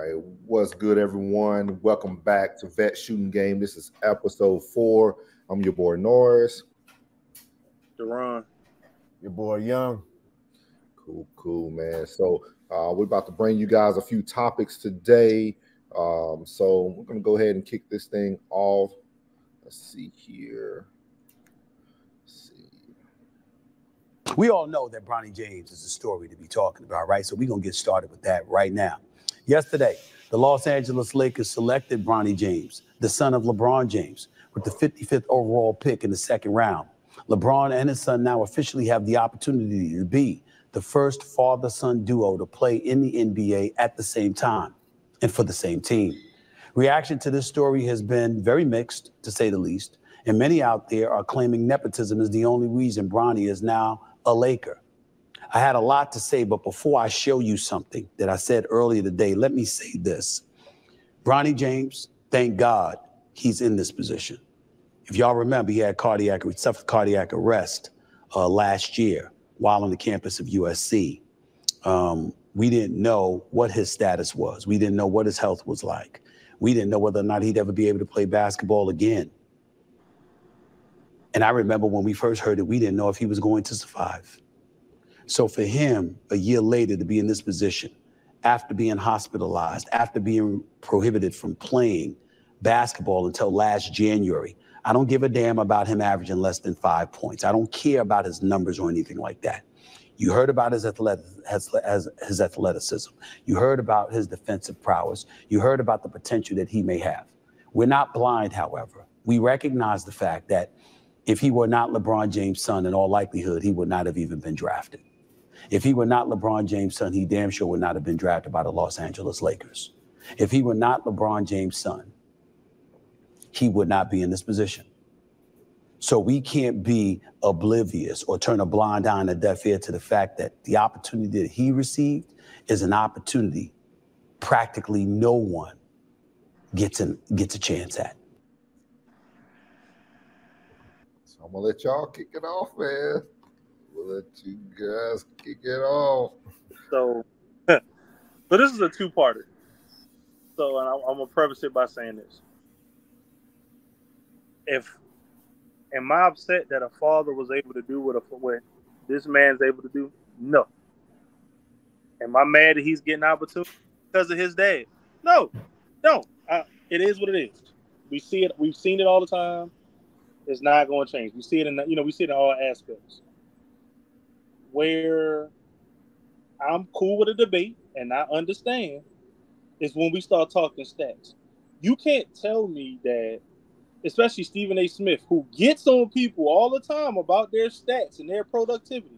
right, what's good, everyone? Welcome back to Vet Shooting Game. This is episode 4. I'm your boy Norris. Deron. Your boy Young. Cool, man. So we're about to bring you guys a few topics today. So we're gonna go ahead and kick this thing off. Let's see here. We all know that Bronny James is a story to be talking about, right? So we're going to get started with that right now. Yesterday, the Los Angeles Lakers selected Bronny James, the son of LeBron James, with the 55th overall pick in the second round. LeBron and his son now officially have the opportunity to be the first father-son duo to play in the NBA at the same time and for the same team. Reaction to this story has been very mixed, to say the least, and many out there are claiming nepotism is the only reason Bronny is now a Laker. I had a lot to say, but before I show you something that I said earlier today, let me say this. Bronny James, thank God he's in this position. If y'all remember, he had suffered cardiac arrest last year while on the campus of USC. We didn't know what his status was. We didn't know what his health was like. We didn't know whether or not he'd ever be able to play basketball again. And I remember when we first heard it, we didn't know if he was going to survive. So for him, a year later, to be in this position, after being hospitalized, after being prohibited from playing basketball until last January, I don't give a damn about him averaging less than 5 points. I don't care about his numbers or anything like that. You heard about his athleticism. You heard about his defensive prowess. You heard about the potential that he may have. We're not blind, however. We recognize the fact that if he were not LeBron James' son, in all likelihood, he would not have even been drafted. If he were not LeBron James' son, he damn sure would not have been drafted by the Los Angeles Lakers. If he were not LeBron James' son, he would not be in this position. So we can't be oblivious or turn a blind eye and a deaf ear to the fact that the opportunity that he received is an opportunity practically no one gets a chance at. I'm gonna let y'all kick it off, man. We'll let you guys kick it off. So this is a two-parter. So, and I'm gonna preface it by saying this: am I upset that a father was able to do what this man's able to do? No. Am I mad that he's getting opportunity because of his dad? No. It is what it is. We see it. We've seen it all the time. It's not going to change. We see it we see it in all aspects. Where I'm cool with a debate and I understand is when we start talking stats. You can't tell me that, especially Stephen A. Smith, who gets on people all the time about their stats and their productivity.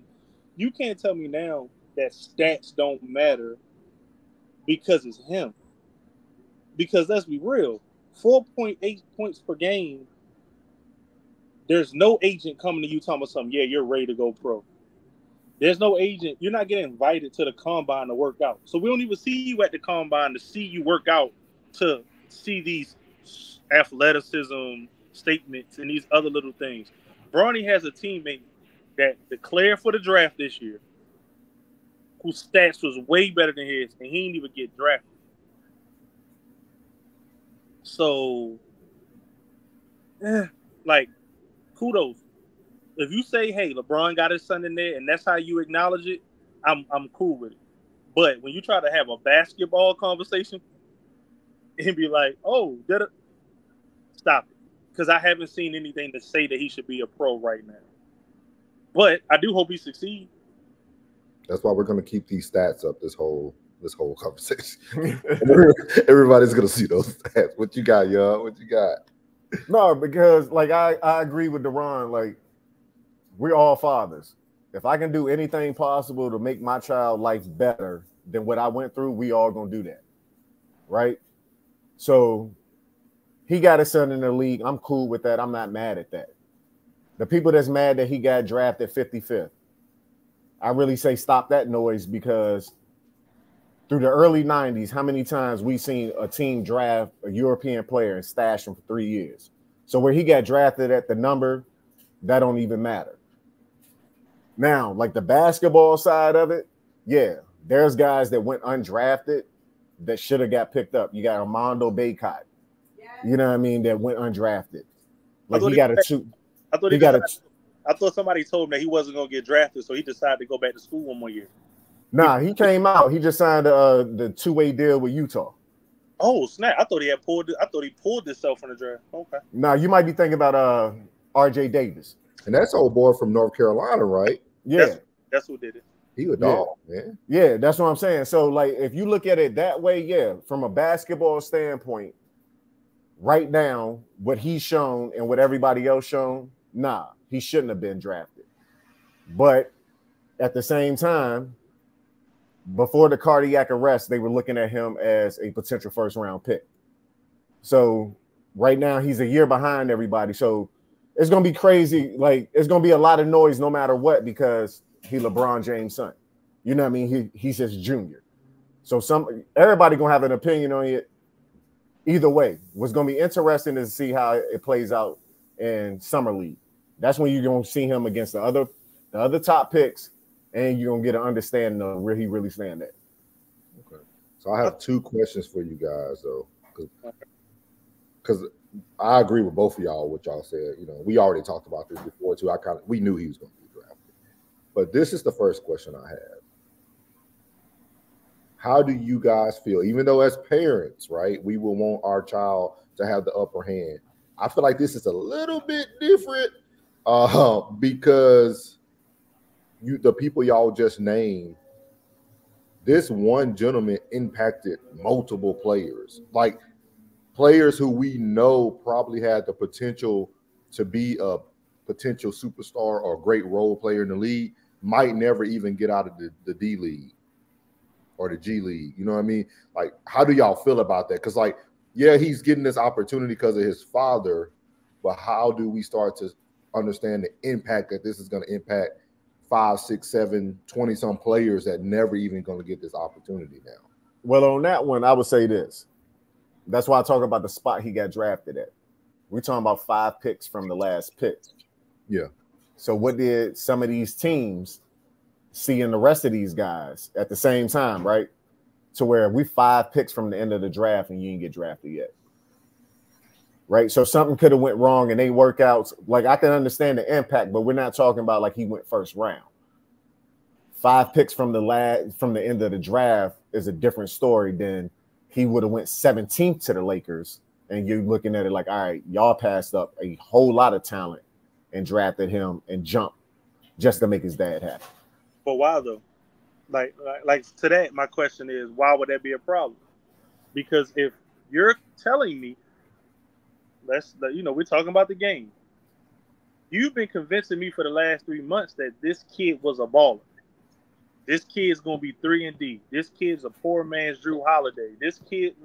You can't tell me now that stats don't matter because it's him. Because let's be real, 4.8 points per game. There's no agent coming to you talking about something. Yeah, you're ready to go pro. There's no agent. You're not getting invited to the combine to work out. So we don't even see you at the combine to see you work out, to see these athleticism statements and these other little things. Bronny has a teammate that declared for the draft this year whose stats was way better than his, and he didn't even get drafted. So, kudos. If you say, hey, LeBron got his son in there and that's how you acknowledge it, I'm cool with it. But when you try to have a basketball conversation and be like, oh, stop it. Because I haven't seen anything to say that he should be a pro right now. But I do hope he succeeds. That's why we're going to keep these stats up this whole conversation. Everybody's going to see those stats. What you got, y'all? What you got? No, because I agree with Deron. Like, we're all fathers. If I can do anything possible to make my child life better than what I went through, we all gonna do that, right? So he got his son in the league. I'm cool with that. I'm not mad at that. The people that's mad that he got drafted 55th, I really say stop that noise, because through the early 90s, how many times we seen a team draft a European player and stash him for 3 years? So where he got drafted at the number, that don't even matter. Now, like the basketball side of it, yeah, there's guys that went undrafted that should have got picked up. You got Armando Baycott. You know what I mean? That went undrafted. Like he got a two. I thought somebody told him that he wasn't gonna get drafted, so he decided to go back to school one more year. Nah, he came out. He just signed the two-way deal with Utah. Oh snap! I thought he pulled himself from the draft. Okay. Nah, you might be thinking about R.J. Davis. And that's old boy from North Carolina, right? Yeah. That's who did it. He a dog, man. Yeah, that's what I'm saying. So, like, if you look at it that way, yeah, from a basketball standpoint, right now, what he's shown and what everybody else shown, nah, he shouldn't have been drafted. But at the same time, before the cardiac arrest, they were looking at him as a potential first-round pick. So right now, he's a year behind everybody. So it's going to be crazy. Like, it's going to be a lot of noise no matter what because he LeBron James' son. You know what I mean? He's his junior. So everybody going to have an opinion on it either way. What's going to be interesting is to see how it plays out in Summer League. That's when you're going to see him against the other top picks, and you're going to get an understanding of where he really stand at. Okay. So I have two questions for you guys, though, because I agree with both of y'all, what y'all said. You know, we already talked about this before, too. We knew he was going to be drafted. But this is the first question I have. How do you guys feel? Even though as parents, right, we will want our child to have the upper hand. I feel like this is a little bit different because the people y'all just named, this one gentleman impacted multiple players, like players who we know probably had the potential to be a potential superstar or a great role player in the league, might never even get out of the D League or the G League. You know what I mean? Like, how do y'all feel about that? Because, like, yeah, he's getting this opportunity because of his father, but how do we start to understand the impact that this is going to impact 5, 6, 7, 20-some players that never even going to get this opportunity now? Well, on that one, I would say this. That's why I talk about the spot he got drafted at. We're talking about 5 picks from the last pick. Yeah. So what did some of these teams see in the rest of these guys at the same time, right? To where we 5 picks from the end of the draft and you didn't get drafted yet. Right? So something could have went wrong and they work out. Like, I can understand the impact, but we're not talking about like he went first round. 5 picks from the end of the draft is a different story than he would have went 17th to the Lakers. And you're looking at it like, all right, y'all passed up a whole lot of talent and drafted him and jumped just to make his dad happy. But why though? Like to that, my question is, why would that be a problem? Because if you're telling me, we're talking about the game. You've been convincing me for the last 3 months that this kid was a baller. This kid's gonna be 3-and-D. This kid's a poor man's Drew Holiday. This kid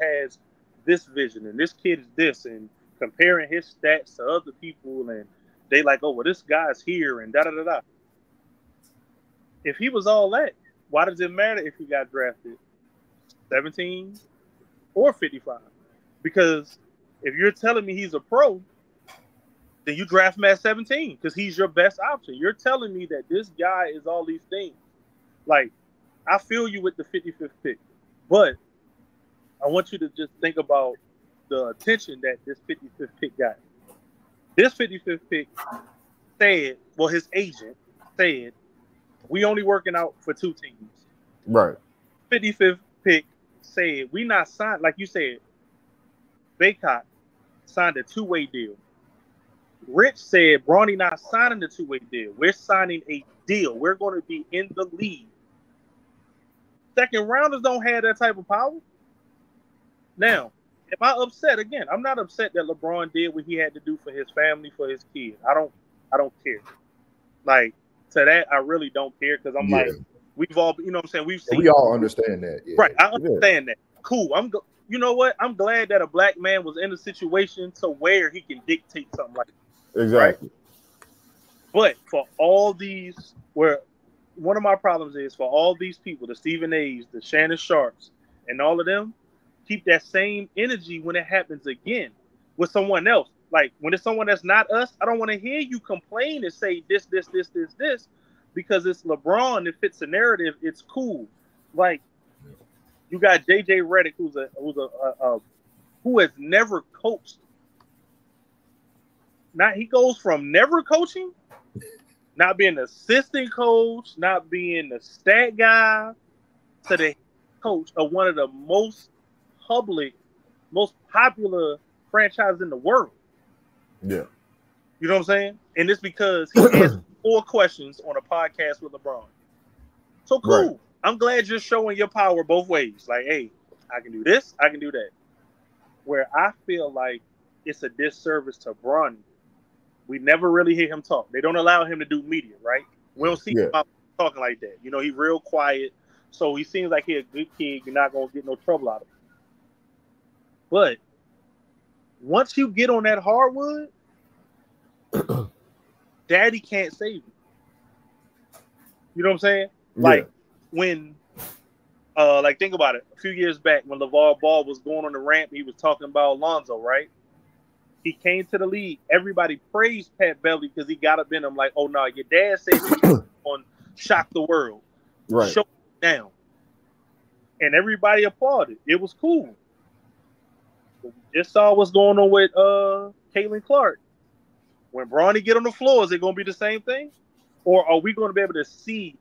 has this vision, and this kid is this, and comparing his stats to other people, and they like, oh, well, this guy's here, and da-da-da-da. If he was all that, why does it matter if he got drafted 17 or 55? Because if you're telling me he's a pro, then you draft him at 17 because he's your best option. You're telling me that this guy is all these things. Like, I feel you with the 55th pick, but I want you to just think about the attention that this 55th pick got. This 55th pick said, well, his agent said, we only working out for 2 teams. Right. 55th pick said, we not signed, like you said, Baycott signed a 2-way deal. Rich said, Bronny not signing the 2-way deal. We're signing a deal. We're going to be in the league. Second rounders don't have that type of power. Now, am I upset? Again, I'm not upset that LeBron did what he had to do for his family, for his kid. I don't care. Like, to that, I really don't care because I'm like, we've all, you know what I'm saying? We've seen. We all understand that. Yeah. Right. I understand that. Cool. You know what? I'm glad that a black man was in a situation to where he can dictate something like that. Exactly. Right? But for all these, where one of my problems is for all these people, the Stephen A's, the Shannon Sharps, and all of them, keep that same energy when it happens again with someone else. Like, when it's someone that's not us, I don't want to hear you complain and say this, because it's LeBron. It fits the narrative. It's cool. Like, You got JJ Redick, who has never coached. He goes from never coaching, not being an assistant coach, not being the stat guy, to the coach of one of the most popular franchises in the world. Yeah. You know what I'm saying? And it's because he answered 4 questions on a podcast with LeBron. So cool. Right. I'm glad you're showing your power both ways. Like, hey, I can do this, I can do that. Where I feel like it's a disservice to Bronny. We never really hear him talk. They don't allow him to do media, right? We don't see him talking like that. You know, he's real quiet. So he seems like he's a good kid. You're not going to get no trouble out of him. But once you get on that hardwood, daddy can't save you. You know what I'm saying? Like when, think about it. A few years back when LeVar Ball was going on the ramp, he was talking about Lonzo, right? He came to the league. Everybody praised Pat Beverly because he got up in him like, oh, no, your dad said he's going to shock the world. Right. Show him down. And everybody applauded. It was cool. But we just saw what's going on with Caitlin Clark. When Bronny get on the floor, is it going to be the same thing? Or are we going to be able to see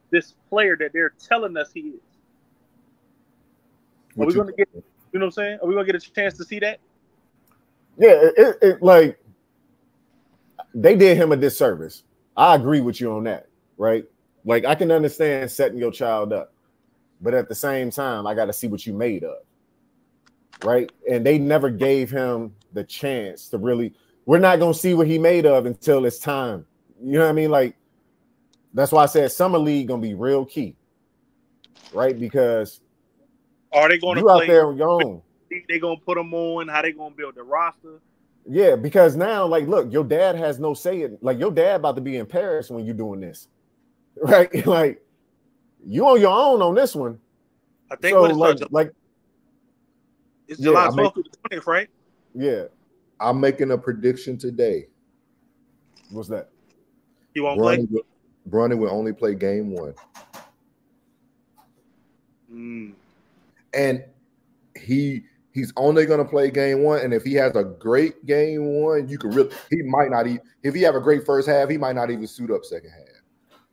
this player that they're telling us he is? Are we going to get, you know what I'm saying? Are we going to get a chance to see that? Yeah, it like they did him a disservice. I agree with you on that, right? Like I can understand setting your child up, but at the same time, I got to see what you made of, right? And they never gave him the chance to really. We're not gonna see what he made of until it's time. You know what I mean? Like that's why I said summer league gonna be real key, right? Because are they going to play out there on your own? They gonna put them on? How they gonna build the roster? Yeah, because now, like, look, your dad has no say in. Like, your dad about to be in Paris when you're doing this, right? Like, you on your own on this one. I think so, like it's July 12th to the 20th, right? Yeah, I'm making a prediction today. What's that? You won't play. Bronny will only play game 1, and he's only going to play game 1, and if he has a great game 1, you can really. He might not even. If he have a great first half, he might not even suit up second half.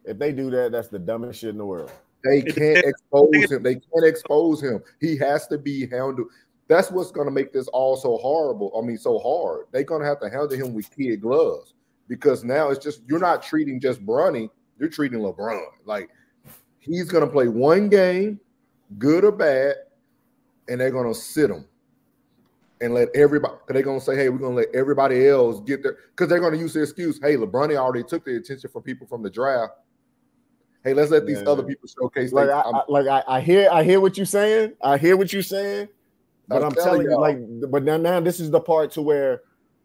If they do that, that's the dumbest shit in the world. They can't expose him. They can't expose him. He has to be handled. That's what's going to make this all so horrible. I mean, so hard. They're going to have to handle him with kid gloves because now it's just you're not treating just Bronny. You're treating LeBron. Like he's going to play one game, good or bad, and they're going to sit him and let everybody. They're going to say, "Hey, we're going to let everybody else get there," because they're going to use the excuse, "Hey, LeBron already took the attention from people from the draft. Hey, let's let these other people showcase." Like I hear what you're saying. I hear what you're saying, but I'm telling you, like, but now this is the part to where,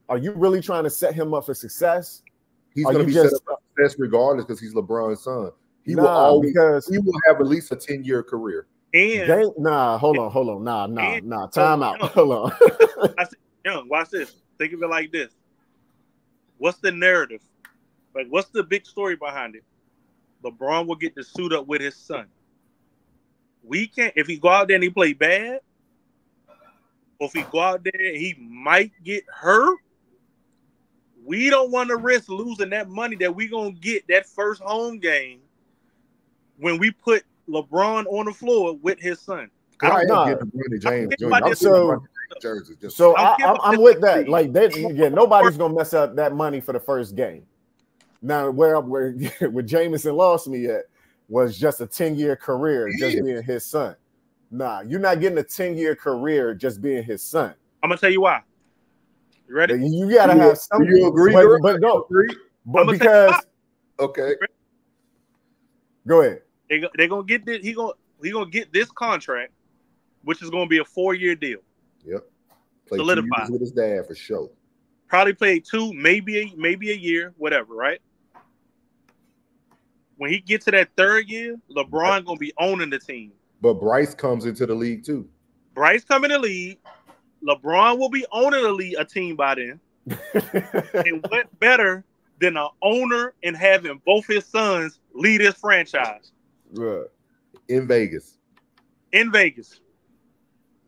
are you really trying to set him up for success? He's going to be set up for success regardless because he's LeBron's son. He will have at least a 10-year career. And hold on. Nah. Time out. Hold on. I said, Young, watch this. Think of it like this. What's the narrative? Like, what's the big story behind it? LeBron will get to suit up with his son. We can't, if he go out there and he play bad, or if he go out there and he might get hurt, we don't want to risk losing that money that we going to get that first home game when we put LeBron on the floor with his son. I'm with that. Nobody's gonna mess up that money for the first game. Now, where Jameson lost me at was just a 10-year career, just being his son. Nah, you're not getting a 10-year career just being his son. I'm gonna tell you why. You ready? You gotta have something. Do you agree? But no, but because okay, go ahead. They're gonna get this. He gonna get this contract, which is gonna be a 4-year deal. Yep. Play solidified 2 years with his dad for sure. Probably play 2, maybe a year, whatever. Right. When he gets to that 3rd year, LeBron gonna be owning the team. But Bryce comes into the league too. Bryce come in the league. LeBron will be owning a team by then. And what better than an owner and having both his sons lead his franchise? Right. In Vegas. in Vegas.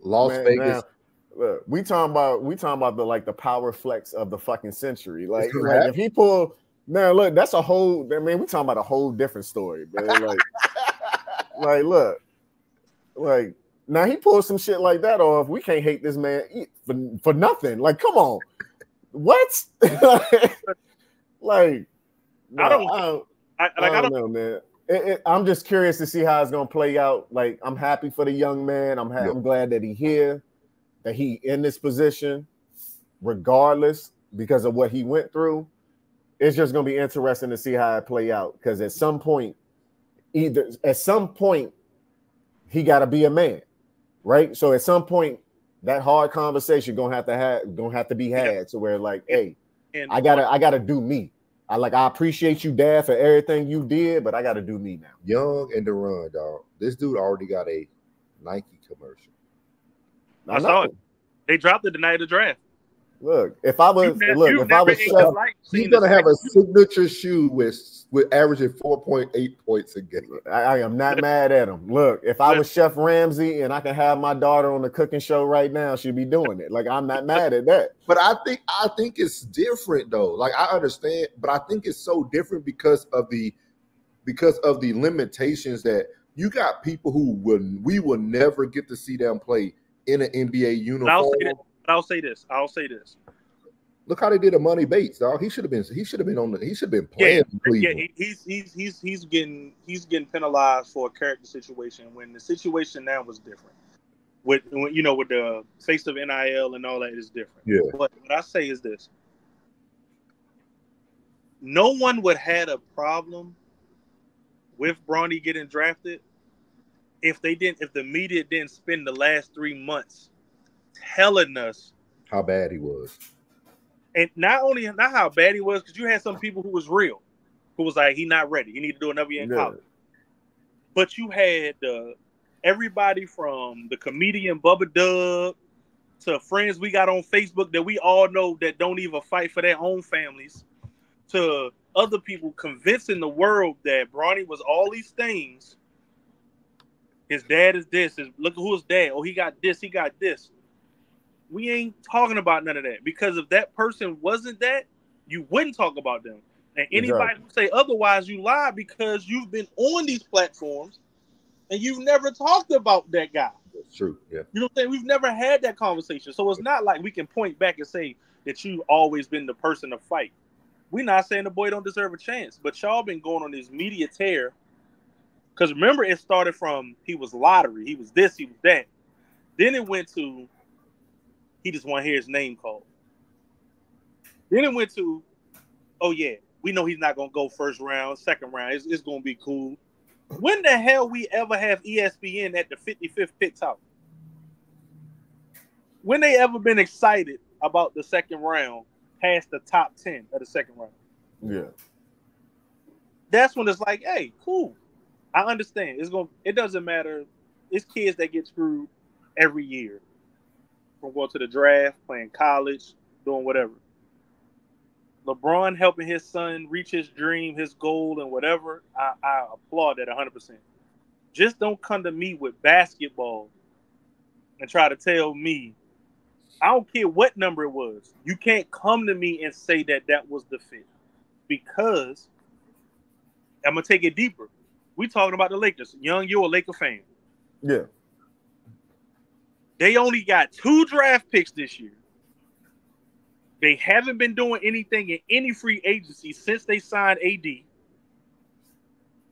Las Vegas. Now, look, we talking about the power flex of the fucking century. Like if he pull, man, look, that's a whole. Man, we talking about a whole different story, man. Like, look, like now he pulls some shit like that off. We can't hate this man for nothing. Like, come on, what? Like, I don't know, man. I'm just curious to see how it's gonna play out. Like, I'm happy for the young man. I'm glad that he's here, that he in this position, regardless, because of what he went through. It's just gonna be interesting to see how it play out. Because at some point, he got to be a man, right? So at some point, that hard conversation gonna have to be had. So where like, hey, I gotta do me. I appreciate you, Dad, for everything you did, but I got to do me now. Young and Deron, dog. This dude already got a Nike commercial. I saw it. They dropped it the night of the draft. Look, if I was Chef, he's gonna have a signature shoe with averaging 4.8 points a game. I am not mad at him. Look, if I was Chef Ramsay and I can have my daughter on the cooking show right now, she'd be doing it. Like, I'm not mad at that. But I think it's different though. Like, I understand, but I think it's so different because of the limitations that you got people we will never get to see them play in an NBA uniform. I'll say this. Look how they did Amani Bates, dog. He should have been playing. Yeah, he's getting penalized for a character situation when the situation now was different. With the face of NIL and all that is different. Yeah. But what I say is this: no one would have had a problem with Bronny getting drafted if the media didn't spend the last 3 months telling us how bad he was. And not how bad he was, because you had some people who was real, who was like, he not ready. He need to do another year in college. But you had everybody from the comedian Bubba Dub to friends we got on Facebook that we all know that don't even fight for their own families, to other people convincing the world that Bronny was all these things. His dad is this. Look at who his dad. Oh, he got this. He got this. We ain't talking about none of that, because if that person wasn't that, you wouldn't talk about them. And anybody who say otherwise, you lie, because you've been on these platforms and you've never talked about that guy. That's true. Yeah. You know what I'm saying? We've never had that conversation. So it's not like we can point back and say that you've always been the person to fight. We're not saying the boy don't deserve a chance, but y'all been going on this media tear. Because remember, it started from he was lottery. He was this, he was that. Then it went to he just want to hear his name called. Then it went to, oh yeah, we know he's not going to go first round, second round. It's going to be cool. When the hell we ever have ESPN at the 55th pick top? When they ever been excited about the second round past the top 10 of the second round? Yeah. That's when it's like, hey, cool. I understand. It doesn't matter. It's kids that get screwed every year. From going to the draft, playing college, doing whatever. LeBron helping his son reach his dream, his goal, and whatever, I applaud that 100%. Just don't come to me with basketball and try to tell me, I don't care what number it was. You can't come to me and say that was the fit. Because I'm going to take it deeper. We talking about the Lakers. Young, you're a Laker fan. Yeah. They only got 2 draft picks this year. They haven't been doing anything in any free agency since they signed AD.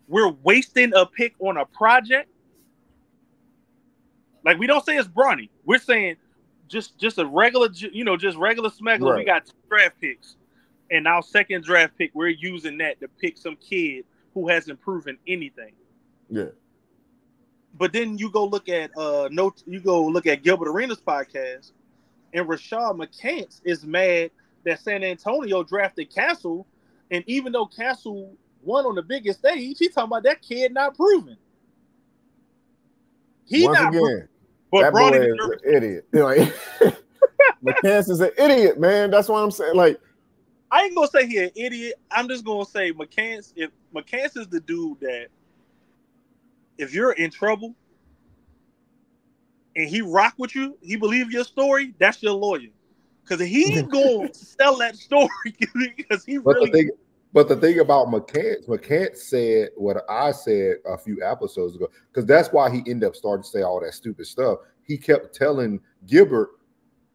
We're wasting a pick on a project. Like, we don't say it's Bronny. We're saying just a regular, just regular smuggler. Right. We got 2 draft picks. And our second draft pick, we're using that to pick some kid who hasn't proven anything. Yeah. But then you go look at Gilbert Arenas' podcast, and Rashad McCants is mad that San Antonio drafted Castle, and even though Castle won on the biggest stage, he's talking about that kid not proven. He Once not again, proven. But that boy is an idiot. Like, McCants is an idiot, man. That's what I'm saying. Like, I ain't gonna say he an idiot. I'm just gonna say McCants. If McCants is the dude that, if you're in trouble and he rock with you, he believe your story, that's your lawyer. Because he going to sell that story because he But really. But the thing about McCants said what I said a few episodes ago, because that's why he ended up starting to say all that stupid stuff. He kept telling Gilbert,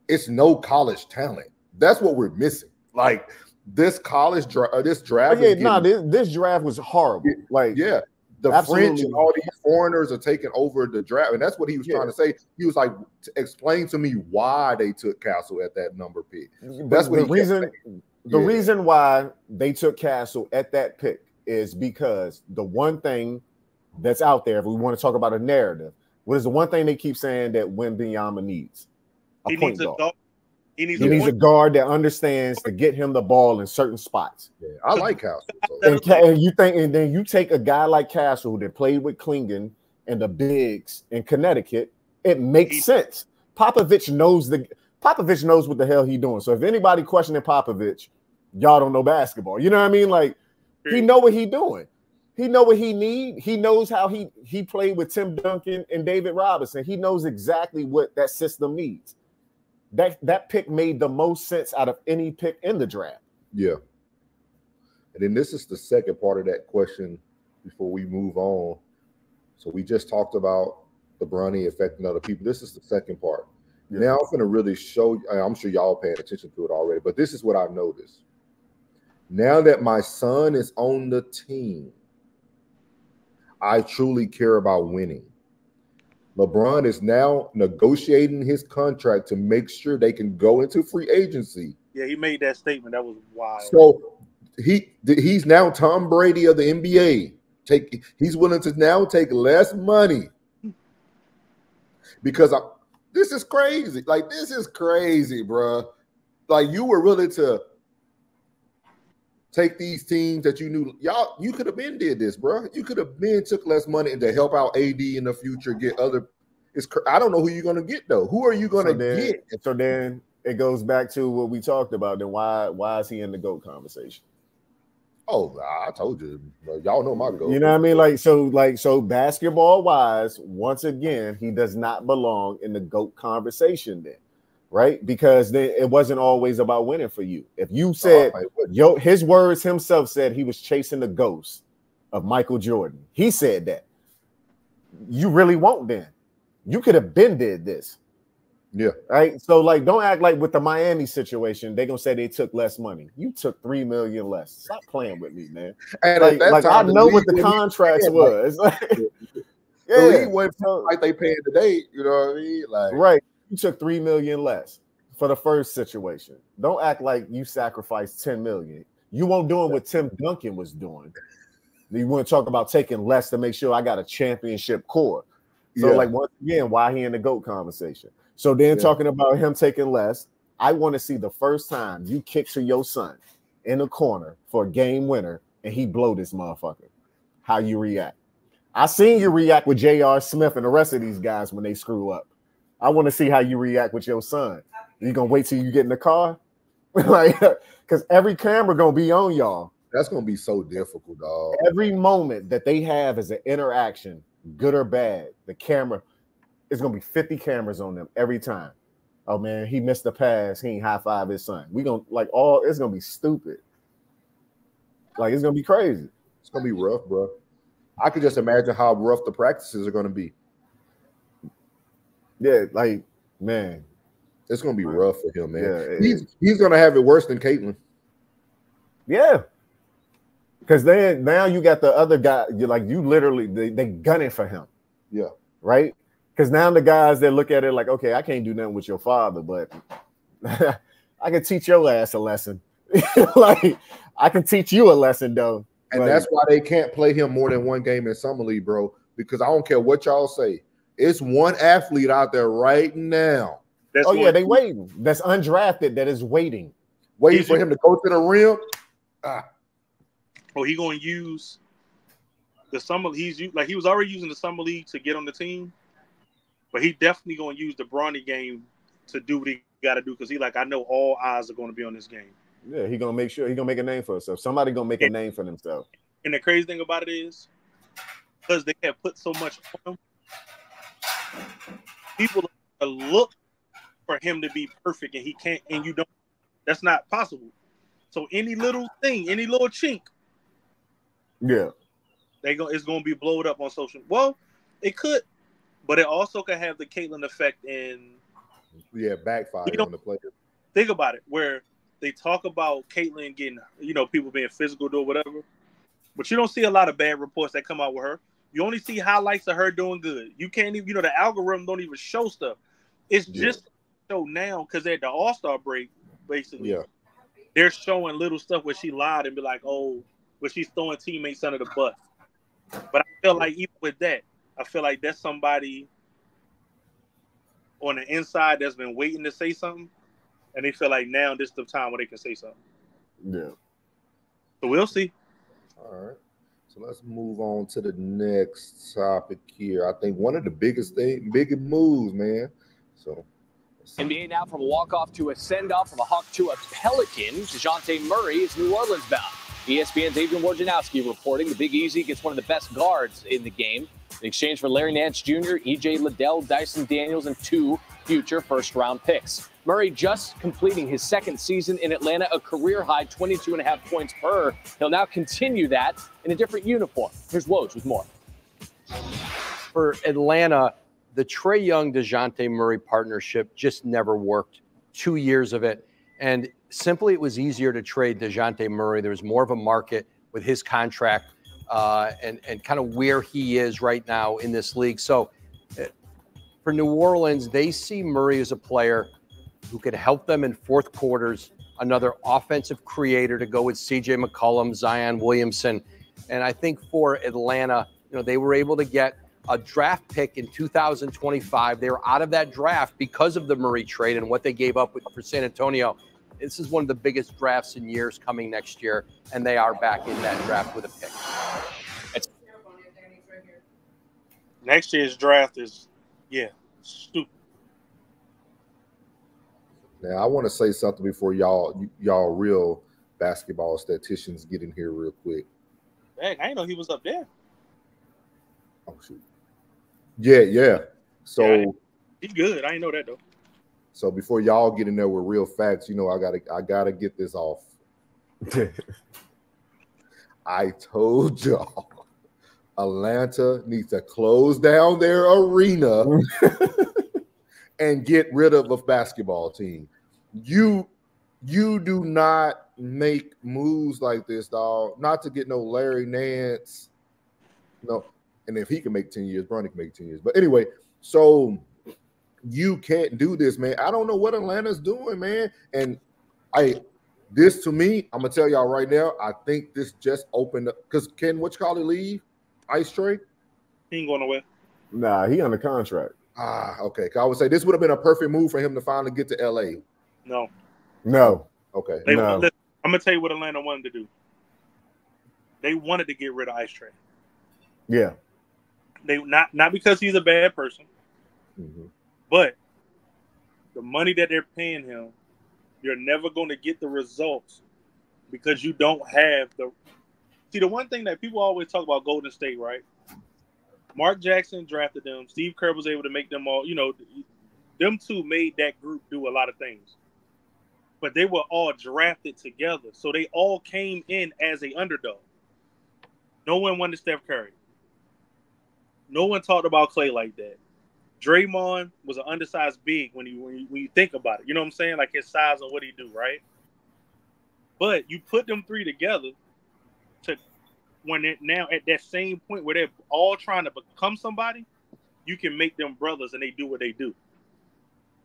it's no college talent. That's what we're missing. Like this this draft. This draft was horrible. Like, yeah, the French and all these foreigners are taking over the draft, and that's what he was trying to say. He was like, explain to me why they took Castle at that number pick. That's what the reason why they took Castle at that pick is because the one thing that's out there, if we want to talk about a narrative, what is the one thing they keep saying that Wembanyama needs? A point guard. He needs a guard that understands to get him the ball in certain spots. Yeah, I like Castle. And then you take a guy like Castle that played with Klingon and the bigs in Connecticut, it makes sense. Popovich knows what the hell he's doing. So if anybody questioning Popovich, y'all don't know basketball. You know what I mean? Like, he know what he's doing. He know what he need. He knows how he played with Tim Duncan and David Robinson. He knows exactly what that system needs. That pick made the most sense out of any pick in the draft. Yeah. And then this is the second part of that question before we move on. So we just talked about the Bronny affecting other people. This is the second part. Yeah. Now I'm going to really show you, I'm sure y'all paying attention to it already, but this is what I've noticed. Now that my son is on the team, I truly care about winning. LeBron is now negotiating his contract to make sure they can go into free agency. Yeah, he made that statement. That was wild. So he's now Tom Brady of the NBA. He's willing to now take less money because this is crazy. Like, this is crazy, bro. Like, you were willing to take these teams that you knew you could have been did this, bro. You could have been took less money and to help out AD in the future, get other. I don't know who you're gonna get though. Who are you gonna get? So then it goes back to what we talked about. Then why is he in the GOAT conversation? Oh, I told you, y'all know my GOAT. You know what I mean? So basketball wise, once again, he does not belong in the GOAT conversation then. Right? Because then it wasn't always about winning for you. If you said, his words himself said he was chasing the ghost of Michael Jordan. He said that. You really won't then. You could have been did this. Yeah. Right? So, like, don't act like with the Miami situation, they're going to say they took less money. You took $3 million less. Stop playing with me, man. And like I know what the contracts was. Yeah. Like they paying today, you know what I mean? Like, right. You took $3 million less for the first situation. Don't act like you sacrificed $10 million. You won't do what Tim Duncan was doing. You want to talk about taking less to make sure I got a championship core. So, like, once again, why he in the GOAT conversation? So then talking about him taking less, I want to see the first time you kick to your son in the corner for a game winner and he blow this motherfucker. How you react? I seen you react with J.R. Smith and the rest of these guys when they screw up. I want to see how you react with your son. You gonna wait till you get in the car? Like, because every camera gonna be on y'all. That's gonna be so difficult, dog. Every moment that they have as an interaction, good or bad, the camera is gonna be 50 cameras on them every time. Oh man, he missed the pass. He ain't high five his son. We gonna it's gonna be stupid. Like, it's gonna be crazy. It's gonna be rough, bro. I could just imagine how rough the practices are gonna be. Yeah, like, man, it's gonna be rough for him, man. Yeah, he's gonna have it worse than Caitlin. Yeah, because then now you got the other guy. You literally they gunning for him. Yeah, right. Because now the guys that look at it like, okay, I can't do nothing with your father, but I can teach your ass a lesson. Like, I can teach you a lesson though. And that's why they can't play him more than one game in Summer League, bro. Because I don't care what y'all say. It's one athlete out there right now. They waiting. That's undrafted. That is waiting for him to go to the rim. He gonna use the summer. He was already using the Summer League to get on the team, but he definitely gonna use the Bronny game to do what he got to do because I know all eyes are gonna be on this game. Yeah, he gonna make sure he gonna make a name for himself. Somebody gonna make a name for themselves. And the crazy thing about it is, because they have put so much on him. people look for him to be perfect, and he can't, and you don't. That's not possible. So any little thing, any little chink, Yeah. It's gonna be blowed up on social. Well, it could, but it also could have the Caitlyn effect in backfire on the player. Think about it, where they talk about Caitlyn getting, people being physical or whatever, but you don't see a lot of bad reports that come out with her. You only see highlights of her doing good. You can't even, the algorithm don't even show stuff. It's just show now because at the All-Star break, basically, they're showing little stuff where she lied and be like, oh, but she's throwing teammates under the bus. But I feel like even with that, I feel like that's somebody on the inside that's been waiting to say something, and they feel like now this is the time where they can say something. Yeah. So we'll see. All right. So let's move on to the next topic here. I think one of the biggest moves, man. So NBA now from a walk-off to a send-off, from a Hawk to a Pelican. DeJounte Murray is New Orleans bound. ESPN's Adrian Wojnarowski reporting the Big Easy gets one of the best guards in the game in exchange for Larry Nance Jr., E.J. Liddell, Dyson Daniels, and 2 future first-round picks. Murray just completing his second season in Atlanta, a career-high 22.5 points per. He'll now continue that in a different uniform. Here's Woj with more. For Atlanta, the Trae Young-DeJounte Murray partnership just never worked. 2 years of it. And simply it was easier to trade DeJounte Murray. There was more of a market with his contract and kind of where he is right now in this league. So for New Orleans, they see Murray as a player who could help them in fourth quarters, another offensive creator to go with C.J. McCollum, Zion Williamson. And I think for Atlanta, they were able to get a draft pick in 2025. They were out of that draft because of the Murray trade and what they gave up for San Antonio. This is one of the biggest drafts in years coming next year, and they are back in that draft with a pick. Next year's draft is, stupid. Now, I want to say something before y'all real basketball statisticians get in here real quick. Dang, I didn't know he was up there. Oh, shoot. Yeah. So he's good. I didn't know that, though. So before y'all get in there with real facts, I gotta get this off. I told y'all Atlanta needs to close down their arena and get rid of a basketball team. You do not make moves like this, dog. Not to get no Larry Nance. No. And if he can make 10 years, Bronny can make 10 years. But anyway, so you can't do this, man. I don't know what Atlanta's doing, man. And this to me, I'm gonna tell y'all right now, I think this just opened up because can leave? Ice Trae? He ain't going nowhere. Nah, he under contract. Okay. I would say this would have been a perfect move for him to finally get to LA. No. Okay. I'm gonna tell you what Atlanta wanted to do. They wanted to get rid of Ice Trae. Yeah. They not because he's a bad person, but the money that they're paying him, you're never going to get the results because you don't have the. See, the one thing that people always talk about Golden State, right? Mark Jackson drafted them. Steve Kerr was able to make them all. Them two made that group do a lot of things, but they were all drafted together, so they all came in as a underdog. No one wanted Steph Curry. No one talked about Clay like that. Draymond was an undersized big when you think about it. You know what I'm saying? Like his size and what he do, right? But you put them three together to when they're now at that same point where they're all trying to become somebody, you can make them brothers and they do what they do.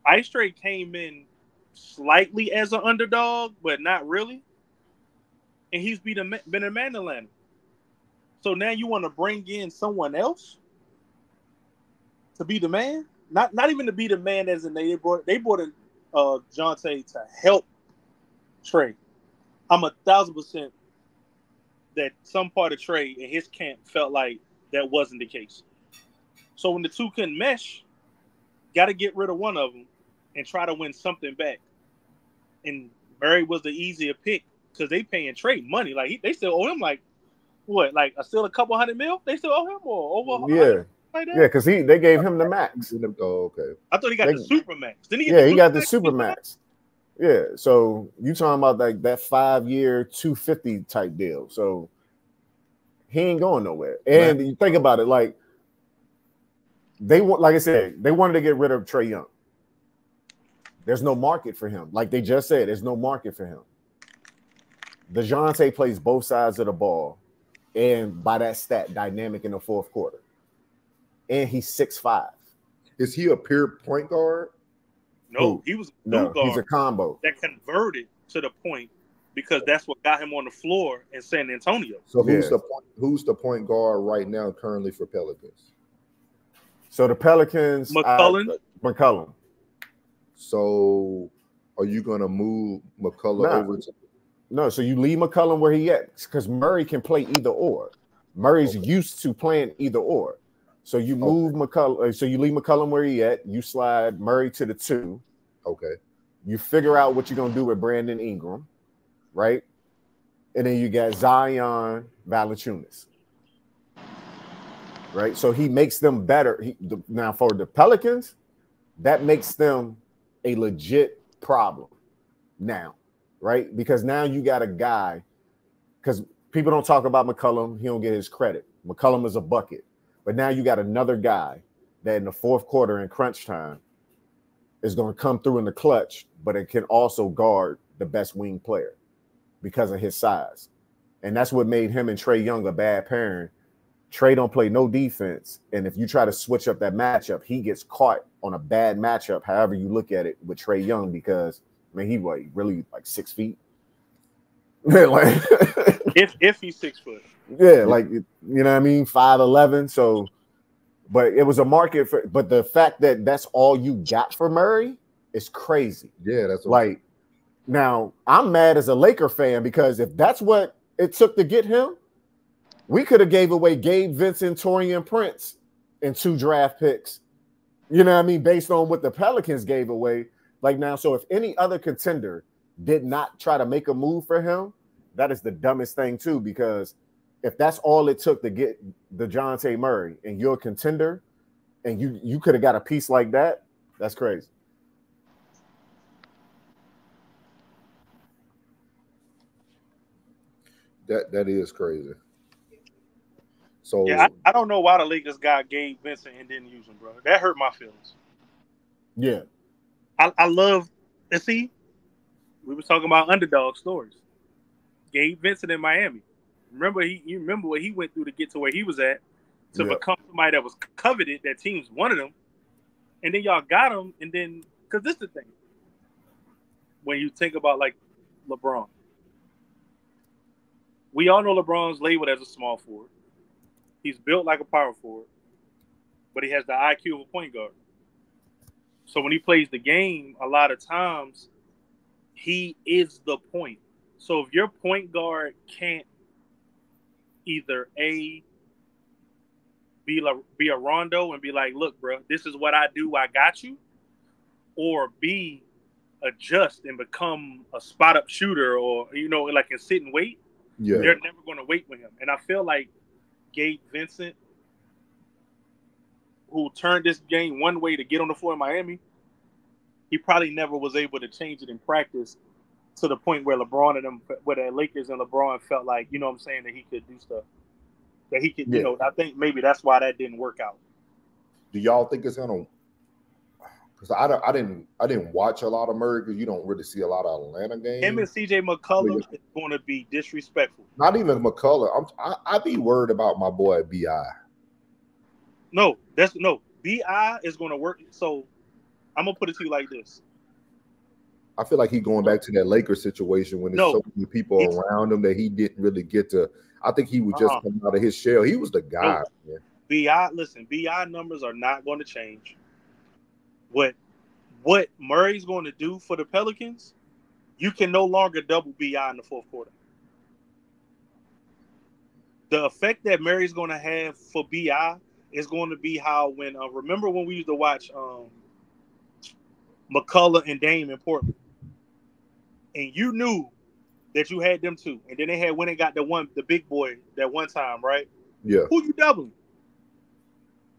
Ice Trae came in slightly as an underdog, but not really. And he's been a man in Atlanta. So now you want to bring in someone else to be the man? Not even to be the man as in they brought in Jonte to help Trae. I'm 1,000% that some part of Trae and his camp felt like that wasn't the case. So when the two couldn't mesh, got to get rid of one of them and try to win something back. And Murray was the easier pick because they paying Trae money. Like they still owe him like what? Like still a couple $100 million? They still owe him or over? Yeah. like that? Yeah, because they gave him the max. Oh, okay. I thought he got the super max. Didn't he get Yeah, the he got the max? super max. Yeah, so you talking about like that 5-year 250 type deal. So he ain't going nowhere. And you think about it, like they want, like I said, they wanted to get rid of Trae Young. There's no market for him. Like they just said, there's no market for him. DeJounte plays both sides of the ball, and by that stat, dynamic in the fourth quarter. And he's 6'5". Is he a pure point guard? No, he was a no, guard he's a combo that converted to the point because that's what got him on the floor in San Antonio. So who's the point guard right now currently for Pelicans? So the Pelicans, McCollum. So are you gonna move McCullough over to? No, so you leave McCollum where he at because Murray can play either or. Murray's used to playing either or. So you move McCollum. So you leave McCollum where he at. You slide Murray to the 2. Okay. You figure out what you're gonna do with Brandon Ingram, right? And then you got Zion Valanciunas, right? So he makes them better. Now for the Pelicans, that makes them a legit problem now, right? Because now you got a guy. Because people don't talk about McCollum, he don't get his credit. McCollum is a bucket. But now you got another guy that in the fourth quarter in crunch time is going to come through in the clutch, but it can also guard the best wing player because of his size. And that's what made him and Trae Young a bad pairing. Trae don't play no defense. And if you try to switch up that matchup, he gets caught on a bad matchup, however you look at it with Trae Young, because, I mean, he really like 6 feet. Like, if he's 6 foot. Yeah, like, you know what I mean? 5'11". So, but it was a market for, but the fact that that's all you got for Murray is crazy. Yeah, that's like, now I'm mad as a Laker fan because if that's what it took to get him, we could have gave away Gabe Vincent, Taurean Prince, and 2 draft picks. You know what I mean? Based on what the Pelicans gave away. Like now, so if any other contender did not try to make a move for him, that is the dumbest thing too, because if that's all it took to get DeJounte Murray and you're a contender and you could have got a piece like that, that's crazy. That is crazy. So yeah, I don't know why the Lakers got Gabe Vincent and didn't use him, bro. That hurt my feelings. Yeah. I love, and see, we were talking about underdog stories. Gabe Vincent in Miami. You remember what he went through to get to where he was at, to become somebody that was coveted, that teams wanted him. And then y'all got him, and then, because this is the thing. When you think about, like, LeBron. We all know LeBron's labeled as a small forward. He's built like a power forward. But he has the IQ of a point guard. So when he plays the game, a lot of times, he is the point. So if your point guard can't either A, be a Rondo and be like, look, bro, this is what I do, I got you, or B, adjust and become a spot up shooter, or like and sit and wait. Yeah, they're never going to wait with him. And I feel like Gabe Vincent, who turned this game one way to get on the floor in Miami, he probably never was able to change it in practice to the point where LeBron and them, where the Lakers and LeBron felt like, you know what I'm saying, that he could do stuff. That he could, I think maybe that's why that didn't work out. Do y'all think it's gonna? Because I didn't watch a lot of Murray, because you don't really see a lot of Atlanta games. Him and CJ McCollum is going to be disrespectful. Not even McCullough. I'd be worried about my boy BI. No, BI is going to work. So I'm gonna put it to you like this. I feel like he's going back to that Lakers situation when there's so many people around him that he didn't really get to. I think he would just come out of his shell. He was the guy. No. BI numbers are not going to change. What Murray's going to do for the Pelicans, you can no longer double BI in the fourth quarter. The effect that Murray's going to have for BI is going to be how remember when we used to watch McCullough and Dame in Portland, and you knew that you had them two, and then they had when they got the big boy that one time, right? Yeah. Who you doubling?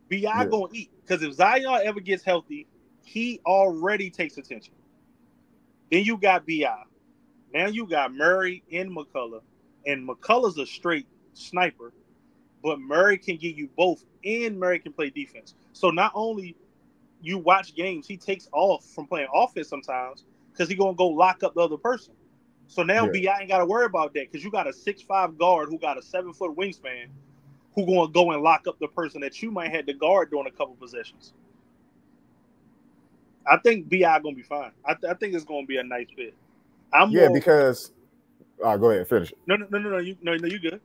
B.I. gonna eat. Because if Zion ever gets healthy, he already takes attention. Then you got B.I. Now you got Murray and McCullough. And McCullough's a straight sniper, but Murray can give you both, and Murray can play defense. So not only you watch games, he takes off from playing offense sometimes because he's gonna go lock up the other person. So now B.I. ain't got to worry about that because you got a 6'5" guard who got a 7-foot wingspan who gonna go and lock up the person that you might have to guard during a couple possessions. I think B.I. gonna be fine. I think it's gonna be a nice fit. Because go ahead, finish it. No, you good.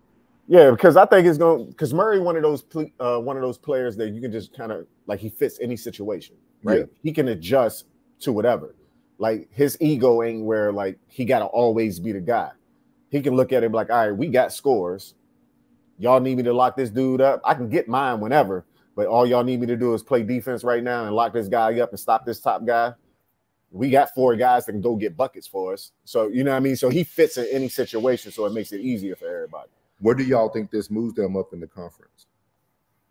Yeah, because I think it's going because Murray one of those players that you can just kind of like he fits any situation, right? Yeah. He can adjust to whatever. Like his ego ain't where like he got to always be the guy. He can look at it like, all right, we got scores. Y'all need me to lock this dude up. I can get mine whenever, but all y'all need me to do is play defense right now and lock this guy up and stop this top guy. We got 4 guys that can go get buckets for us. So, you know what I mean? So he fits in any situation, so it makes it easier for everybody. Where do y'all think this moves them up in the conference?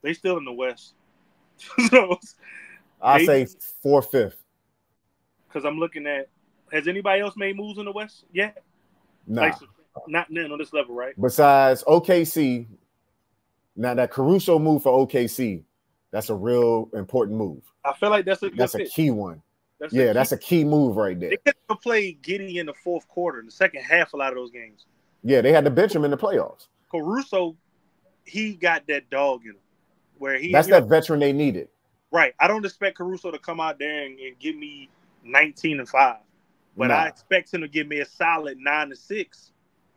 They still in the West. So I say 4th, 5th. Because I'm looking at, has anybody else made moves in the West yet? Nah. Like, not on this level, right? Besides OKC, now that Caruso move for OKC, that's a real important move. I feel like that's a key one. That's a key move right there. They could have played Giddey in the fourth quarter, in the second half, a lot of those games. Yeah, they had to bench him in the playoffs. Caruso, he got that dog in him. That's that veteran they needed. Right. I don't expect Caruso to come out there and give me 19 and 5. But I expect him to give me a solid 9 and 6.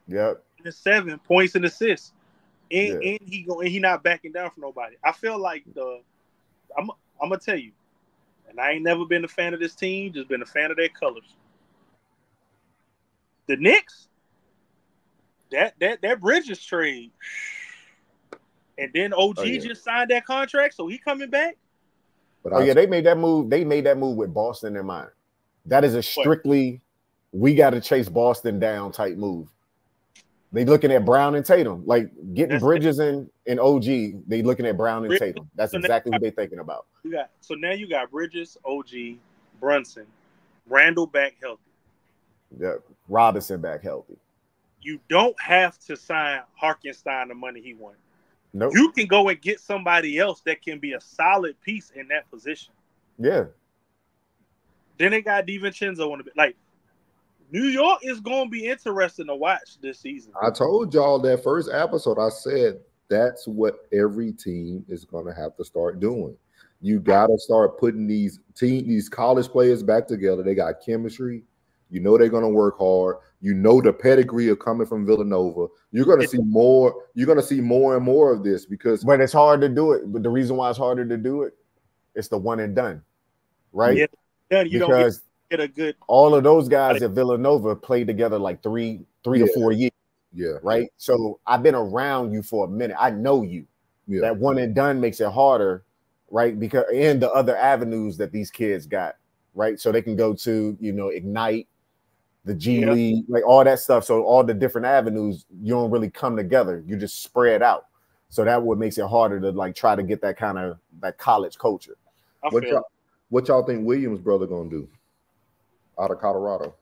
Yep. And 7 points and assists. And he not backing down for nobody. I feel like I'm gonna tell you, and I ain't never been a fan of this team, just been a fan of their colors. The Knicks, that Bridges trade, and then OG just signed that contract, so he coming back. But they made that move. They made that move with Boston in mind. That is a strictly we got to chase Boston down type move. They looking at Brown and Tatum, like getting Bridges and OG. They looking at Brown and Tatum. That's exactly what they're thinking about. So now you got Bridges, OG, Brunson, Randall back healthy. Yeah, Robinson back healthy. You don't have to sign Hartenstein the money he wants. Nope. You can go and get somebody else that can be a solid piece in that position. Yeah. Then they got DiVincenzo on the like. New York is going to be interesting to watch this season. I told y'all that first episode. I said that's what every team is going to have to start doing. You got to start putting these college players back together. They got chemistry. You know they're going to work hard. You know the pedigree of coming from Villanova. You're going to see more. You're going to see more and more of this because. But it's hard to do it. But the reason why it's harder to do it, it's the one and done, right? Yeah, you because don't get a good. All of those guys at Villanova played together like three to 4 years. Yeah. Right. So I've been around you for a minute. I know you. Yeah. That one and done makes it harder, right? Because and the other avenues that these kids got, right? So they can go to, Ignite, the G League, like all that stuff. So all the different avenues, you don't really come together. You just spread out. So that what makes it harder to like try to get that kind of that college culture. What y'all think Williams' brother gonna do out of Colorado?